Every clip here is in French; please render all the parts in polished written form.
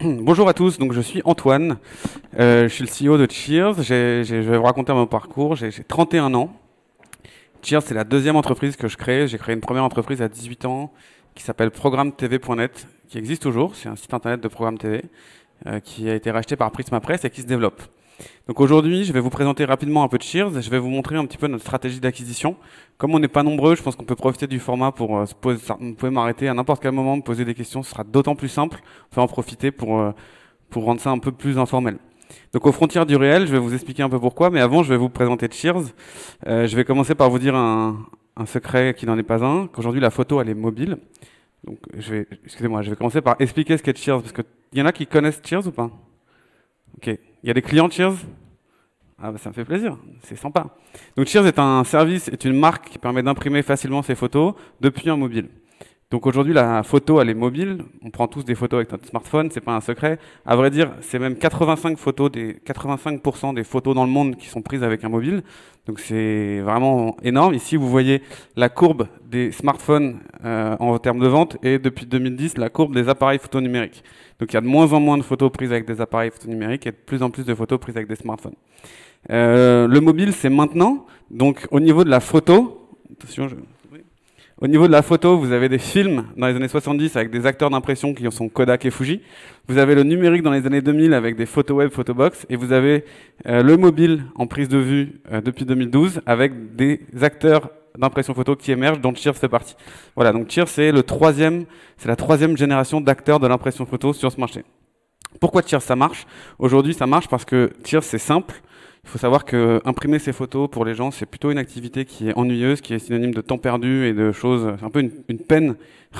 Bonjour à tous, donc je suis Antoine, je suis le CEO de Cheers. Je vais vous raconter mon parcours. J'ai 31 ans. Cheers, c'est la deuxième entreprise que je crée. J'ai créé une première entreprise à 18 ans qui s'appelle programmetv.net, qui existe toujours. C'est un site internet de programme TV qui a été racheté par Prisma Press et qui se développe. Donc aujourd'hui, je vais vous présenter rapidement un peu de Cheers. Je vais vous montrer un petit peu notre stratégie d'acquisition. Comme on n'est pas nombreux, je pense qu'on peut profiter du format pour se poser. Vous pouvez m'arrêter à n'importe quel moment, me poser des questions. Ce sera d'autant plus simple. On peut en profiter pour rendre ça un peu plus informel. Donc aux frontières du réel, je vais vous expliquer un peu pourquoi. Mais avant, je vais vous présenter Cheers. Je vais commencer par vous dire un secret qui n'en est pas un. Qu'aujourd'hui, la photo, elle est mobile. Donc excusez-moi, je vais commencer par expliquer ce qu'est Cheers. Parce qu'il y en a qui connaissent Cheers ou pas? Ok. Il y a des clients Cheers? Ah bah ça me fait plaisir, c'est sympa. Donc Cheers est un service, est une marque qui permet d'imprimer facilement ses photos depuis un mobile. Donc aujourd'hui la photo elle est mobile, on prend tous des photos avec notre smartphone, c'est pas un secret. À vrai dire, c'est même 85% des photos dans le monde qui sont prises avec un mobile. Donc c'est vraiment énorme. Ici vous voyez la courbe des smartphones en termes de vente et depuis 2010 la courbe des appareils photo numériques. Donc il y a de moins en moins de photos prises avec des appareils photo numériques et de plus en plus de photos prises avec des smartphones. Le mobile, c'est maintenant. Donc, au niveau de la photo, attention, au niveau de la photo, vous avez des films dans les années 70 avec des acteurs d'impression qui sont Kodak et Fuji. Vous avez le numérique dans les années 2000 avec des photo web, photobox. Et vous avez le mobile en prise de vue depuis 2012 avec des acteurs d'impression photo qui émergent, dont Cheers fait partie. Voilà, donc Cheers, c'est la troisième génération d'acteurs de l'impression photo sur ce marché. Pourquoi Cheers ça marche? Aujourd'hui, ça marche parce que Cheers, c'est simple. Il faut savoir que imprimer ses photos pour les gens, c'est plutôt une activité qui est ennuyeuse, qui est synonyme de temps perdu et de choses. C'est un peu une peine.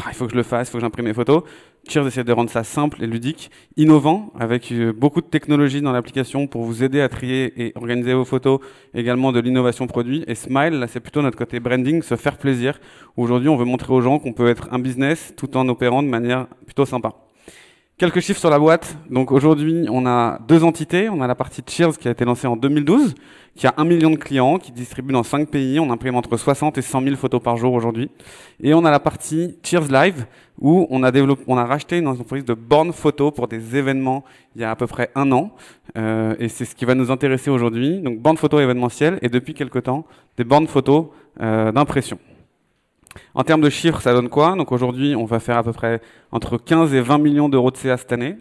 Il faut que je le fasse, il faut que j'imprime mes photos. Cheers essaie de rendre ça simple et ludique, innovant, avec beaucoup de technologies dans l'application pour vous aider à trier et organiser vos photos, également de l'innovation produit. Et Smile, là, c'est plutôt notre côté branding, se faire plaisir. Aujourd'hui, on veut montrer aux gens qu'on peut être un business tout en opérant de manière plutôt sympa. Quelques chiffres sur la boîte. Donc aujourd'hui, on a deux entités. On a la partie Cheers qui a été lancée en 2012, qui a 1 million de clients, qui distribue dans 5 pays. On imprime entre 60 et 100 000 photos par jour aujourd'hui. Et on a la partie Cheers Live, où on a racheté une entreprise de bornes photo pour des événements il y a à peu près un an. Et c'est ce qui va nous intéresser aujourd'hui. Donc bornes photo événementielles et depuis quelque temps, des bornes photo d'impression. En termes de chiffres, ça donne quoi? Donc aujourd'hui, on va faire à peu près entre 15 et 20 millions d'euros de CA cette année,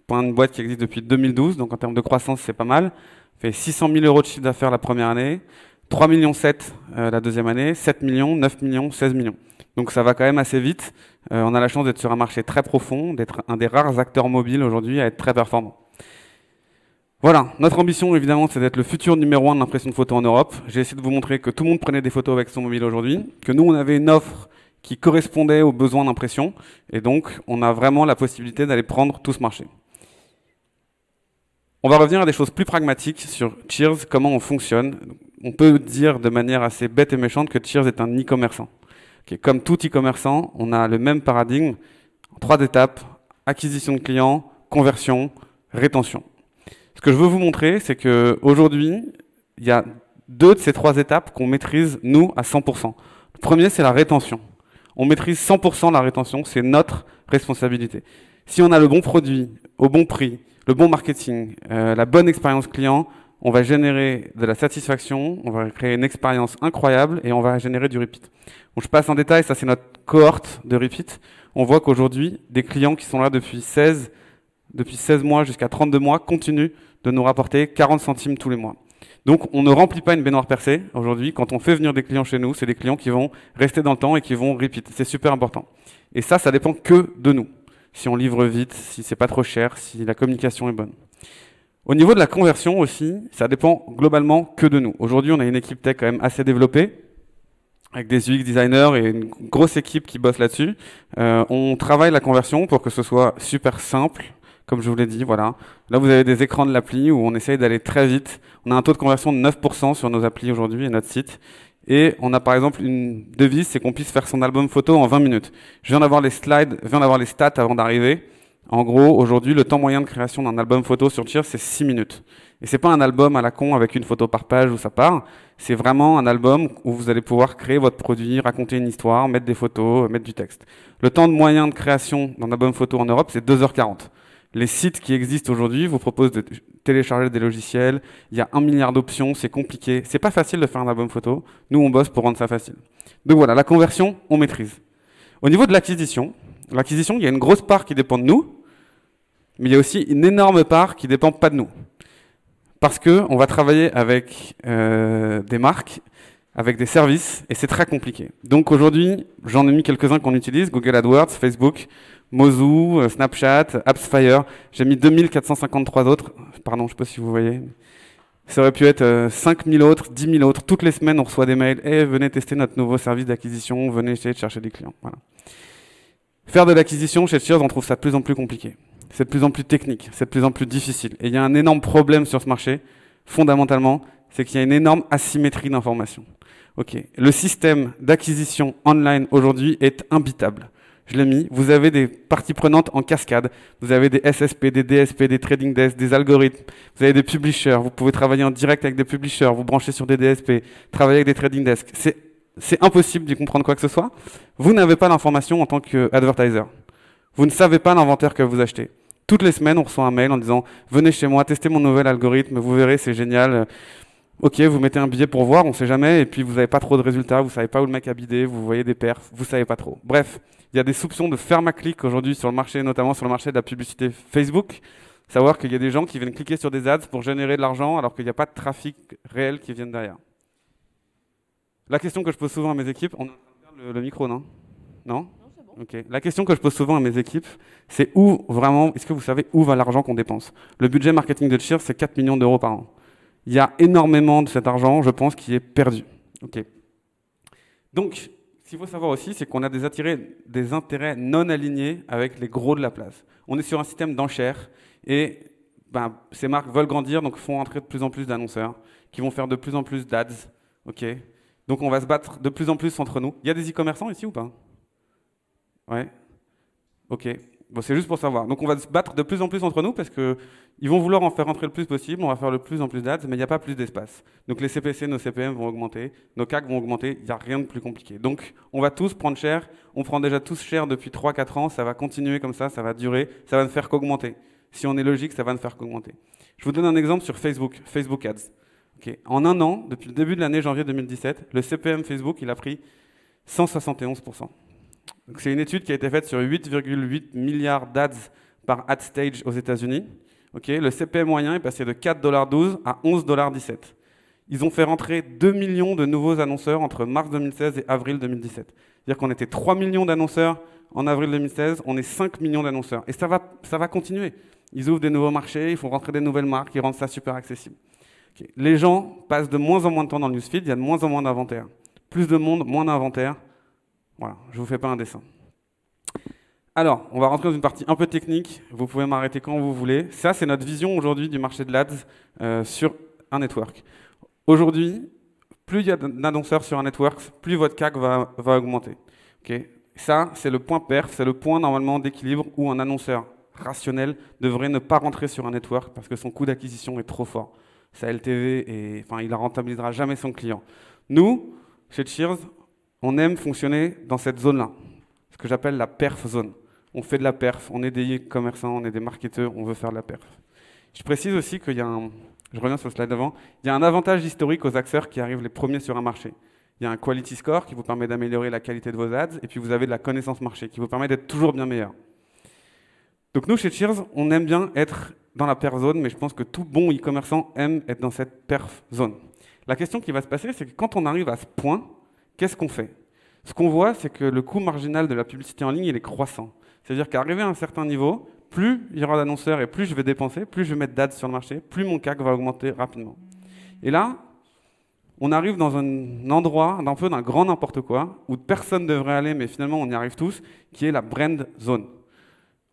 pour une boîte qui existe depuis 2012. Donc en termes de croissance, c'est pas mal. On fait 600 000 euros de chiffre d'affaires la première année, 3 millions 7 la deuxième année, 7 millions, 9 millions, 16 millions. Donc ça va quand même assez vite. On a la chance d'être sur un marché très profond, d'être un des rares acteurs mobiles aujourd'hui à être très performant. Voilà, notre ambition évidemment c'est d'être le futur numéro 1 de l'impression de photos en Europe. J'ai essayé de vous montrer que tout le monde prenait des photos avec son mobile aujourd'hui, que nous on avait une offre qui correspondait aux besoins d'impression et donc on a vraiment la possibilité d'aller prendre tout ce marché. On va revenir à des choses plus pragmatiques sur Cheers, comment on fonctionne. On peut dire de manière assez bête et méchante que Cheers est un e-commerçant. Comme tout e-commerçant, on a le même paradigme, 3 étapes, acquisition de clients, conversion, rétention. Ce que je veux vous montrer, c'est qu'aujourd'hui, il y a 2 de ces 3 étapes qu'on maîtrise, nous, à 100%. Le premier, c'est la rétention. On maîtrise 100% la rétention, c'est notre responsabilité. Si on a le bon produit, au bon prix, le bon marketing, la bonne expérience client, on va générer de la satisfaction, on va créer une expérience incroyable et on va générer du repeat. Donc, je passe en détail, ça c'est notre cohorte de repeat. On voit qu'aujourd'hui, des clients qui sont là depuis 16 mois jusqu'à 32 mois continuent de nous rapporter 40 centimes tous les mois. Donc on ne remplit pas une baignoire percée aujourd'hui. Quand on fait venir des clients chez nous, c'est des clients qui vont rester dans le temps et qui vont repeat. C'est super important. Et ça dépend que de nous. Si on livre vite, si c'est pas trop cher, si la communication est bonne. Au niveau de la conversion aussi, ça dépend globalement que de nous. Aujourd'hui, on a une équipe tech quand même assez développée, avec des UX designers et une grosse équipe qui bosse là-dessus. On travaille la conversion pour que ce soit super simple. Comme je vous l'ai dit, voilà. Là, vous avez des écrans de l'appli où on essaye d'aller très vite. On a un taux de conversion de 9% sur nos applis aujourd'hui et notre site. Et on a par exemple une devise, c'est qu'on puisse faire son album photo en 20 minutes. Je viens d'avoir les slides, je viens d'avoir les stats avant d'arriver. En gros, aujourd'hui, le temps moyen de création d'un album photo sur Cheers, c'est 6 minutes. Et c'est pas un album à la con avec une photo par page où ça part. C'est vraiment un album où vous allez pouvoir créer votre produit, raconter une histoire, mettre des photos, mettre du texte. Le temps moyen de création d'un album photo en Europe, c'est 2h40. Les sites qui existent aujourd'hui vous proposent de télécharger des logiciels, il y a 1 milliard d'options, c'est compliqué, c'est pas facile de faire un album photo. Nous, on bosse pour rendre ça facile. Donc voilà, la conversion, on maîtrise. Au niveau de l'acquisition, il y a une grosse part qui dépend de nous, mais il y a aussi une énorme part qui ne dépend pas de nous. Parce qu'on va travailler avec des marques, avec des services, et c'est très compliqué. Donc aujourd'hui, j'en ai mis quelques-uns qu'on utilise, Google AdWords, Facebook, Mozu, Snapchat, AppsFire. J'ai mis 2453 autres. Pardon, je ne sais pas si vous voyez. Ça aurait pu être 5000 autres, 10 000 autres. Toutes les semaines, on reçoit des mails. Eh, venez tester notre nouveau service d'acquisition, venez essayer de chercher des clients. Voilà. Faire de l'acquisition chez Cheers, on trouve ça de plus en plus compliqué. C'est de plus en plus technique, c'est de plus en plus difficile. Et il y a un énorme problème sur ce marché, fondamentalement, c'est qu'il y a une énorme asymétrie d'information. Okay. Le système d'acquisition online aujourd'hui est imbitable. Je l'ai mis. Vous avez des parties prenantes en cascade. Vous avez des SSP, des DSP, des trading desks, des algorithmes. Vous avez des publishers. Vous pouvez travailler en direct avec des publishers, vous branchez sur des DSP, travailler avec des trading desks. C'est impossible d'y comprendre quoi que ce soit. Vous n'avez pas l'information en tant qu'advertiser. Vous ne savez pas l'inventaire que vous achetez. Toutes les semaines, on reçoit un mail en disant « Venez chez moi, testez mon nouvel algorithme, vous verrez, c'est génial. » Ok, vous mettez un billet pour voir, on ne sait jamais, et puis vous n'avez pas trop de résultats, vous ne savez pas où le mec a bidé, vous voyez des perfs, vous ne savez pas trop. Bref, il y a des soupçons de fermaclic aujourd'hui sur le marché, notamment sur le marché de la publicité Facebook. Savoir qu'il y a des gens qui viennent cliquer sur des ads pour générer de l'argent alors qu'il n'y a pas de trafic réel qui vienne derrière. La question que je pose souvent à mes équipes, on est en train de faire le micro, non? Non? Okay. La question que je pose souvent à mes équipes, c'est où vraiment, est-ce que vous savez où va l'argent qu'on dépense? Le budget marketing de Cheers, c'est 4 millions d'euros par an. Il y a énormément de cet argent, je pense, qui est perdu. Okay. Donc, ce qu'il faut savoir aussi, c'est qu'on a des intérêts non alignés avec les gros de la place. On est sur un système d'enchères et ces marques veulent grandir, donc font entrer de plus en plus d'annonceurs qui vont faire de plus en plus d'ads. Okay. Donc, on va se battre de plus en plus entre nous. Il y a des e-commerçants ici ou pas? Ouais. Ok. Bon, c'est juste pour savoir. Donc on va se battre de plus en plus entre nous parce qu'ils vont vouloir en faire rentrer le plus possible, on va faire le plus en plus d'ads, mais il n'y a pas plus d'espace. Donc les CPC, nos CPM vont augmenter, nos CAC vont augmenter, il n'y a rien de plus compliqué. Donc on va tous prendre cher, on prend déjà tous cher depuis 3-4 ans, ça va continuer comme ça va durer, ça va ne faire qu'augmenter. Si on est logique, ça va ne faire qu'augmenter. Je vous donne un exemple sur Facebook, Facebook Ads. Okay. En un an, depuis le début de l'année janvier 2017, le CPM Facebook, il a pris 171%. C'est une étude qui a été faite sur 8,8 milliards d'ads par ad stage aux États-Unis. Okay, le CPM moyen est passé de 4,12 $ à 11,17 $. Ils ont fait rentrer 2 millions de nouveaux annonceurs entre mars 2016 et avril 2017. C'est-à-dire qu'on était 3 millions d'annonceurs en avril 2016, on est 5 millions d'annonceurs. Et ça va continuer. Ils ouvrent des nouveaux marchés, ils font rentrer des nouvelles marques, ils rendent ça super accessible. Okay. Les gens passent de moins en moins de temps dans le newsfeed, il y a de moins en moins d'inventaire. Plus de monde, moins d'inventaire. Voilà, je ne vous fais pas un dessin. Alors, on va rentrer dans une partie un peu technique. Vous pouvez m'arrêter quand vous voulez. Ça, c'est notre vision aujourd'hui du marché de l'ADS sur un network. Aujourd'hui, plus il y a d'annonceurs sur un network, plus votre CAC va augmenter. Okay. Ça, c'est le point perf, c'est le point normalement d'équilibre où un annonceur rationnel devrait ne pas rentrer sur un network parce que son coût d'acquisition est trop fort. Sa LTV, il ne rentabilisera jamais son client. Nous, chez Cheers, on aime fonctionner dans cette zone-là, ce que j'appelle la perf zone. On fait de la perf, on est des commerçants, on est des marketeurs, on veut faire de la perf. Je précise aussi qu'il y a je reviens sur le slide d'avant, il y a un avantage historique aux axeurs qui arrivent les premiers sur un marché. Il y a un quality score qui vous permet d'améliorer la qualité de vos ads, et puis vous avez de la connaissance marché qui vous permet d'être toujours bien meilleur. Donc nous, chez Cheers, on aime bien être dans la perf zone, mais je pense que tout bon e-commerçant aime être dans cette perf zone. La question qui va se passer, c'est que quand on arrive à ce point, qu'est-ce qu'on fait? Ce qu'on voit, c'est que le coût marginal de la publicité en ligne, il est croissant. C'est-à-dire qu'arrivé à un certain niveau, plus il y aura d'annonceurs et plus je vais dépenser, plus je vais mettre d'ads sur le marché, plus mon CAC va augmenter rapidement. Et là, on arrive dans un endroit, un peu d'un grand n'importe quoi, où personne ne devrait aller, mais finalement on y arrive tous, qui est la brand zone.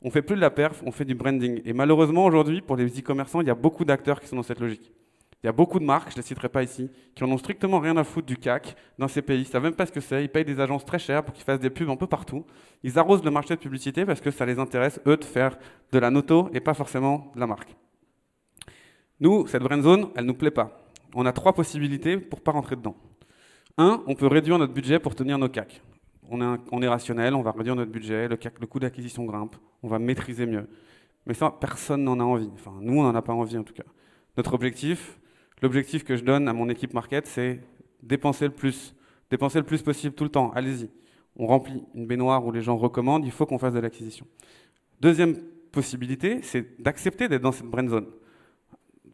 On ne fait plus de la perf, on fait du branding. Et malheureusement, aujourd'hui, pour les e-commerçants, il y a beaucoup d'acteurs qui sont dans cette logique. Il y a beaucoup de marques, je ne les citerai pas ici, qui en ont strictement rien à foutre du CAC dans ces pays. Ils ne savent même pas ce que c'est. Ils payent des agences très chères pour qu'ils fassent des pubs un peu partout. Ils arrosent le marché de publicité parce que ça les intéresse, eux, de faire de la noto et pas forcément de la marque. Nous, cette brand zone, elle ne nous plaît pas. On a 3 possibilités pour ne pas rentrer dedans. 1, on peut réduire notre budget pour tenir nos CAC. On est rationnel, on va réduire notre budget, le coût d'acquisition grimpe, on va maîtriser mieux. Mais ça, personne n'en a envie. Enfin, nous, on n'en a pas envie en tout cas. Notre objectif, l'objectif que je donne à mon équipe market, c'est dépenser le plus possible tout le temps. Allez-y. On remplit une baignoire où les gens recommandent, il faut qu'on fasse de l'acquisition. Deuxième possibilité, c'est d'accepter d'être dans cette brand zone.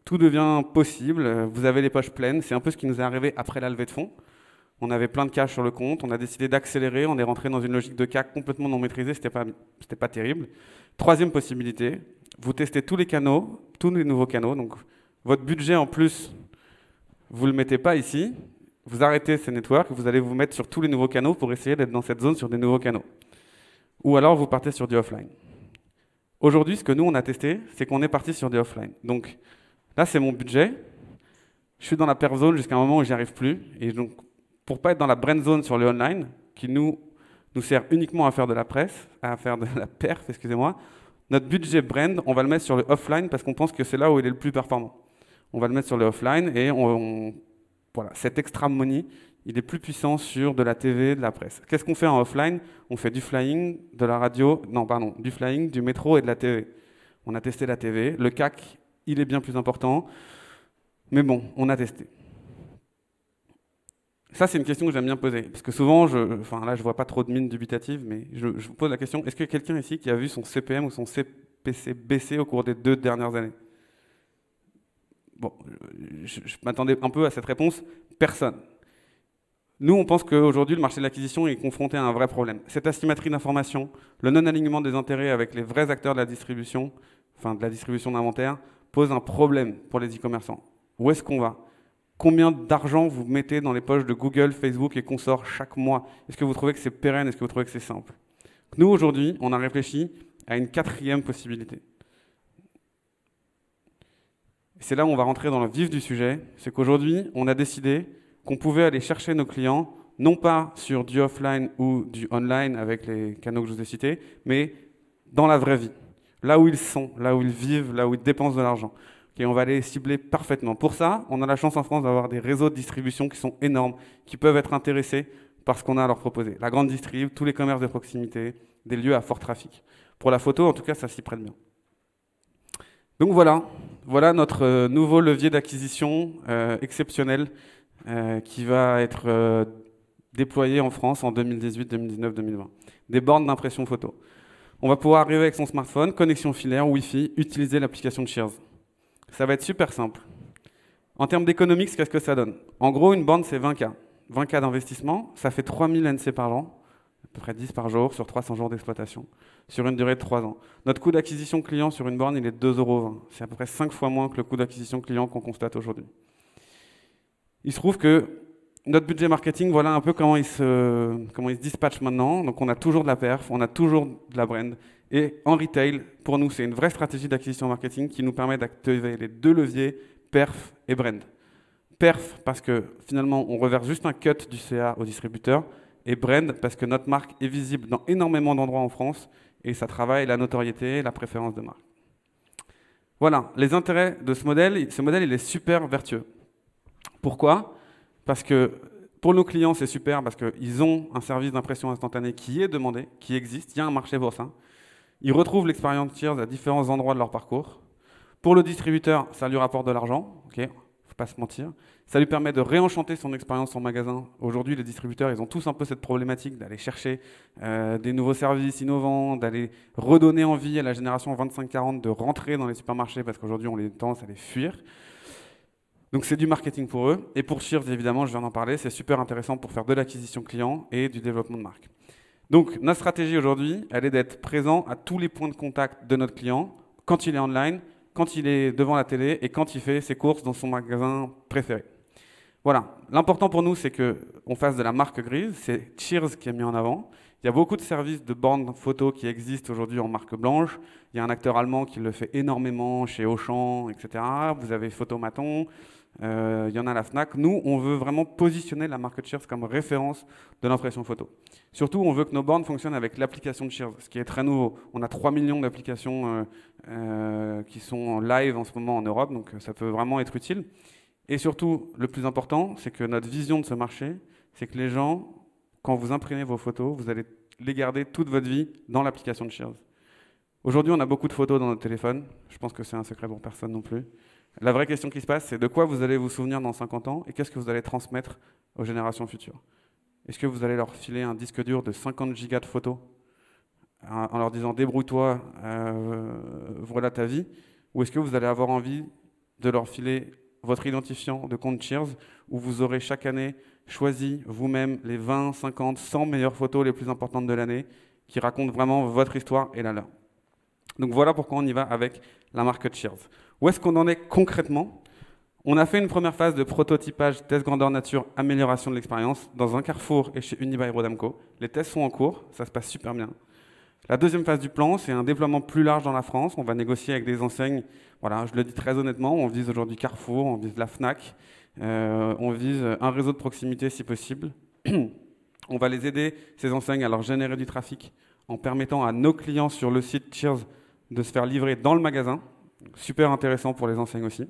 Tout devient possible, vous avez les poches pleines, c'est un peu ce qui nous est arrivé après la levée de fonds. On avait plein de cash sur le compte, on a décidé d'accélérer, on est rentré dans une logique de CAC complètement non maîtrisée, c'était pas terrible. Troisième possibilité, vous testez tous les canaux, tous les nouveaux canaux, donc votre budget en plus, vous ne le mettez pas ici, vous arrêtez ces networks, vous allez vous mettre sur tous les nouveaux canaux pour essayer d'être dans cette zone sur des nouveaux canaux. Ou alors vous partez sur du offline. Aujourd'hui, ce que nous on a testé, c'est qu'on est parti sur du offline. Donc là, c'est mon budget, je suis dans la perf zone jusqu'à un moment où j'y arrive plus, et donc pour pas être dans la brand zone sur le online, qui nous sert uniquement à faire de la presse, à faire de la perf, excusez-moi, notre budget brand, on va le mettre sur le offline parce qu'on pense que c'est là où il est le plus performant. On va le mettre sur le offline et voilà, cet extra money, il est plus puissant sur de la TV, de la presse. Qu'est-ce qu'on fait en offline? On fait du flying, de la radio, non pardon, du flying, du métro et de la TV. On a testé la TV, le CAC, il est bien plus important, mais bon, on a testé. Ça, c'est une question que j'aime bien poser, parce que souvent, là, je vois pas trop de mines dubitatives, mais je vous pose la question, est-ce qu'il y a quelqu'un ici qui a vu son CPM ou son CPC baisser au cours des 2 dernières années? Bon, je m'attendais un peu à cette réponse, personne. Nous, on pense qu'aujourd'hui, le marché de l'acquisition est confronté à un vrai problème. Cette asymétrie d'information, le non-alignement des intérêts avec les vrais acteurs de la distribution, enfin de la distribution d'inventaire, pose un problème pour les e-commerçants. Où est-ce qu'on va? Combien d'argent vous mettez dans les poches de Google, Facebook et consorts chaque mois? Est-ce que vous trouvez que c'est pérenne? Est-ce que vous trouvez que c'est simple? Nous, aujourd'hui, on a réfléchi à une 4e possibilité. C'est là où on va rentrer dans le vif du sujet. C'est qu'aujourd'hui, on a décidé qu'on pouvait aller chercher nos clients, non pas sur du offline ou du online avec les canaux que je vous ai cités, mais dans la vraie vie. Là où ils sont, là où ils vivent, là où ils dépensent de l'argent. Et on va les cibler parfaitement. Pour ça, on a la chance en France d'avoir des réseaux de distribution qui sont énormes, qui peuvent être intéressés par ce qu'on a à leur proposer. La grande distrib, tous les commerces de proximité, des lieux à fort trafic. Pour la photo, en tout cas, ça s'y prête bien. Donc voilà notre nouveau levier d'acquisition exceptionnel qui va être déployé en France en 2018, 2019, 2020. Des bornes d'impression photo. On va pouvoir arriver avec son smartphone, connexion filaire, Wi-Fi, utiliser l'application de Shears. Ça va être super simple. En termes d'économique, qu'est-ce que ça donne? En gros, une borne, c'est 20K. 20K d'investissement, ça fait 3000 NC par an, à peu près 10 par jour, sur 300 jours d'exploitation, sur une durée de 3 ans. Notre coût d'acquisition client sur une borne, il est de 2,20 €. C'est à peu près 5 fois moins que le coût d'acquisition client qu'on constate aujourd'hui. Il se trouve que notre budget marketing, voilà un peu comment il se dispatche maintenant. Donc on a toujours de la perf, on a toujours de la brand. Et en retail, pour nous, c'est une vraie stratégie d'acquisition marketing qui nous permet d'activer les 2 leviers, perf et brand. Perf, parce que finalement, on reverse juste un cut du CA au distributeur. Et brand, parce que notre marque est visible dans énormément d'endroits en France. Et ça travaille la notoriété, la préférence de marque. Voilà, les intérêts de ce modèle, il est super vertueux. Pourquoi? Parce que pour nos clients, c'est super, parce qu'ils ont un service d'impression instantanée qui est demandé, qui existe, il y a un marché pour ça. Ils retrouvent l'expérience Shears à différents endroits de leur parcours. Pour le distributeur, ça lui rapporte de l'argent, ok, faut pas se mentir. Ça lui permet de réenchanter son expérience en magasin. Aujourd'hui, les distributeurs, ils ont tous un peu cette problématique d'aller chercher des nouveaux services innovants, d'aller redonner envie à la génération 25-40 de rentrer dans les supermarchés, parce qu'aujourd'hui, on les tendance à les fuir. Donc c'est du marketing pour eux. Et pour Shears, évidemment, je viens d'en parler, c'est super intéressant pour faire de l'acquisition client et du développement de marque. Donc notre stratégie aujourd'hui, elle est d'être présent à tous les points de contact de notre client, quand il est online, quand il est devant la télé et quand il fait ses courses dans son magasin préféré. Voilà, l'important pour nous, c'est qu'on fasse de la marque grise, c'est Shears qui est mis en avant. Il y a beaucoup de services de bornes photo qui existent aujourd'hui en marque blanche. Il y a un acteur allemand qui le fait énormément chez Auchan, etc. Vous avez Photomaton, il y en a à la Fnac. Nous, on veut vraiment positionner la marque Shears comme référence de l'impression photo. Surtout, on veut que nos bornes fonctionnent avec l'application de Shears, ce qui est très nouveau. On a 3 millions d'applications qui sont en live en ce moment en Europe, donc ça peut vraiment être utile. Et surtout, le plus important, c'est que notre vision de ce marché, c'est que les gens, quand vous imprimez vos photos, vous allez les garder toute votre vie dans l'application de Shears. Aujourd'hui, on a beaucoup de photos dans notre téléphone. Je pense que c'est un secret pour personne non plus. La vraie question qui se passe, c'est de quoi vous allez vous souvenir dans 50 ans et qu'est-ce que vous allez transmettre aux générations futures. Est-ce que vous allez leur filer un disque dur de 50 gigas de photos en leur disant débrouille-toi, voilà ta vie, ou est-ce que vous allez avoir envie de leur filer votre identifiant de compte Cheers où vous aurez chaque année choisi vous-même les 20, 50, 100 meilleures photos les plus importantes de l'année qui racontent vraiment votre histoire et la leur. Donc voilà pourquoi on y va avec la marque Cheers. Où est-ce qu'on en est concrètement? On a fait une première phase de prototypage, test grandeur nature, amélioration de l'expérience dans un Carrefour et chez Unibail-Rodamco. Les tests sont en cours, ça se passe super bien. La deuxième phase du plan, c'est un déploiement plus large dans la France. On va négocier avec des enseignes, voilà, je le dis très honnêtement, on vise aujourd'hui Carrefour, on vise la Fnac, on vise un réseau de proximité si possible. On va les aider, ces enseignes, à leur générer du trafic en permettant à nos clients sur le site Cheers de se faire livrer dans le magasin. Super intéressant pour les enseignes aussi.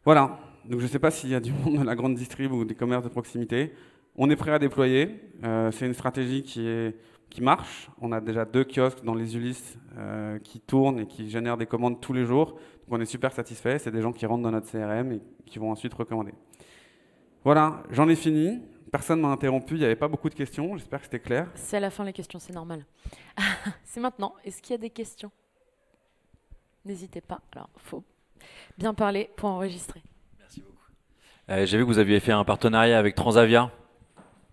Voilà, donc je ne sais pas s'il y a du monde de la grande distrib ou des commerces de proximité. On est prêt à déployer. C'est une stratégie qui marche. On a déjà 2 kiosques dans les Ulysses qui tournent et qui génèrent des commandes tous les jours. Donc on est super satisfait. C'est des gens qui rentrent dans notre CRM et qui vont ensuite recommander. Voilà, j'en ai fini. Personne ne m'a interrompu. Il n'y avait pas beaucoup de questions. J'espère que c'était clair. C'est à la fin les questions, c'est normal. C'est maintenant. Est-ce qu'il y a des questions? N'hésitez pas. Alors, il faut bien parler pour enregistrer. Merci beaucoup. J'ai vu que vous aviez fait un partenariat avec Transavia.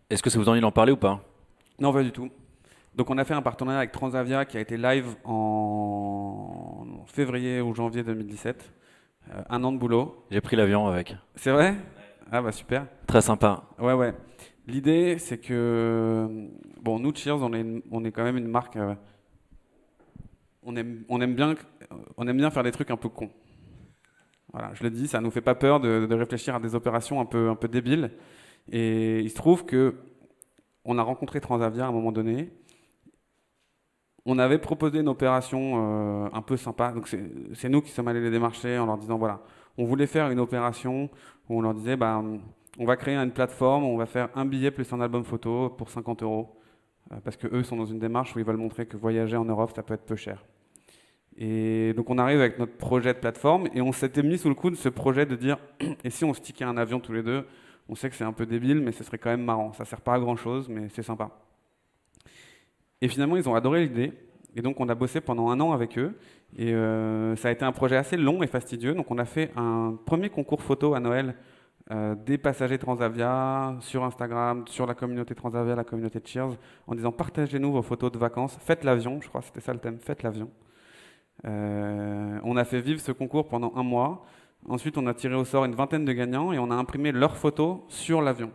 Est-ce que ça vous a envie d'en parler ou pas? Non, pas du tout. Donc on a fait un partenariat avec Transavia qui a été live en février ou janvier 2017. 1 an de boulot. J'ai pris l'avion avec. C'est vrai? Ah bah super. Très sympa. Ouais. L'idée c'est que, bon, nous Cheers, on est quand même une marque, on aime bien faire des trucs un peu cons. Voilà, je le dis, ça nous fait pas peur de réfléchir à des opérations un peu débiles. Et il se trouve que on a rencontré Transavia à un moment donné. On avait proposé une opération un peu sympa. Donc c'est nous qui sommes allés les démarcher en leur disant voilà, on voulait faire une opération où on leur disait bah, on va créer une plateforme, on va faire un billet plus un album photo pour 50 €. Parce qu'eux sont dans une démarche où ils veulent montrer que voyager en Europe, ça peut être peu cher. Et donc on arrive avec notre projet de plateforme et on s'était mis sous le coup de ce projet de dire et si on stickait un avion tous les deux? On sait que c'est un peu débile, mais ce serait quand même marrant. Ça sert pas à grand chose, mais c'est sympa. Et finalement, ils ont adoré l'idée. Et donc, on a bossé pendant 1 an avec eux. Et ça a été un projet assez long et fastidieux. Donc, on a fait un premier concours photo à Noël des passagers Transavia sur Instagram, sur la communauté Transavia, la communauté Cheers, en disant partagez-nous vos photos de vacances, faites l'avion. Je crois que c'était ça le thème, faites l'avion. On a fait vivre ce concours pendant 1 mois. Ensuite, on a tiré au sort une vingtaine de gagnants et on a imprimé leurs photos sur l'avion.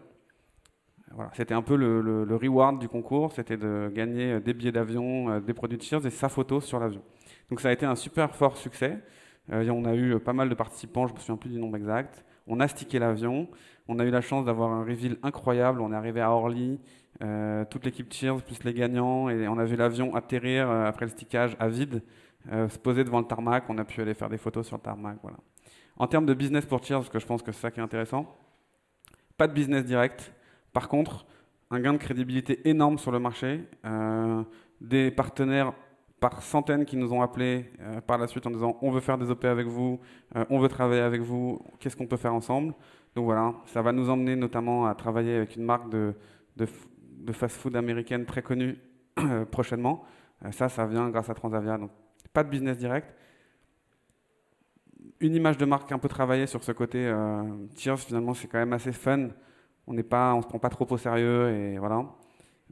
Voilà, c'était un peu le reward du concours, c'était de gagner des billets d'avion, des produits de Cheers et sa photo sur l'avion. Donc ça a été un super fort succès. On a eu pas mal de participants, je ne me souviens plus du nombre exact. On a stické l'avion, on a eu la chance d'avoir un reveal incroyable. On est arrivé à Orly, toute l'équipe Cheers plus les gagnants, et on a vu l'avion atterrir après le stickage à vide, se poser devant le tarmac. On a pu aller faire des photos sur le tarmac. Voilà. En termes de business pour Cheers, parce que je pense que c'est ça qui est intéressant, pas de business direct. Par contre, un gain de crédibilité énorme sur le marché, des partenaires par centaines qui nous ont appelés par la suite en disant on veut faire des OP avec vous, on veut travailler avec vous, qu'est-ce qu'on peut faire ensemble? Donc voilà, ça va nous emmener notamment à travailler avec une marque de fast-food américaine très connue prochainement. Ça vient grâce à Transavia. Donc pas de business direct. Une image de marque un peu travaillée sur ce côté. Cheers, finalement, c'est quand même assez fun. On se prend pas trop au sérieux et voilà.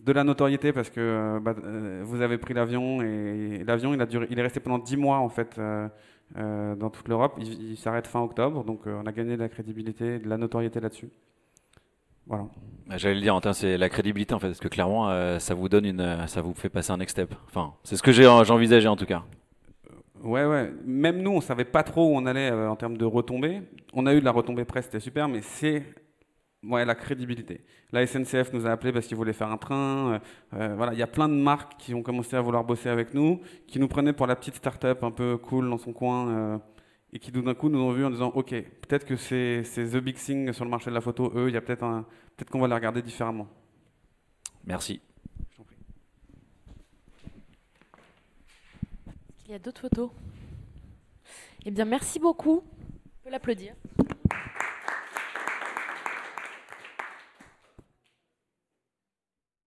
De la notoriété parce que vous avez pris l'avion et l'avion il est resté pendant 10 mois en fait dans toute l'Europe. Il s'arrête fin octobre, donc on a gagné de la crédibilité, et de la notoriété là-dessus. Voilà. J'allais le dire, c'est la crédibilité en fait, parce que clairement, ça vous fait passer un next step. Enfin, c'est ce que j'envisageais en tout cas. Ouais. Même nous, on savait pas trop où on allait en termes de retombées. On a eu de la retombée presse, c'était super, mais c'est la crédibilité. La SNCF nous a appelés parce qu'ils voulaient faire un train. Voilà, il y a plein de marques qui ont commencé à vouloir bosser avec nous, qui nous prenaient pour la petite start-up un peu cool dans son coin, et qui tout d'un coup nous ont vus en disant ok, peut-être que c'est the big thing sur le marché de la photo. Eux, il y a peut-être qu'on va les regarder différemment. Merci. Il y a d'autres photos. Eh bien, merci beaucoup. On peut l'applaudir.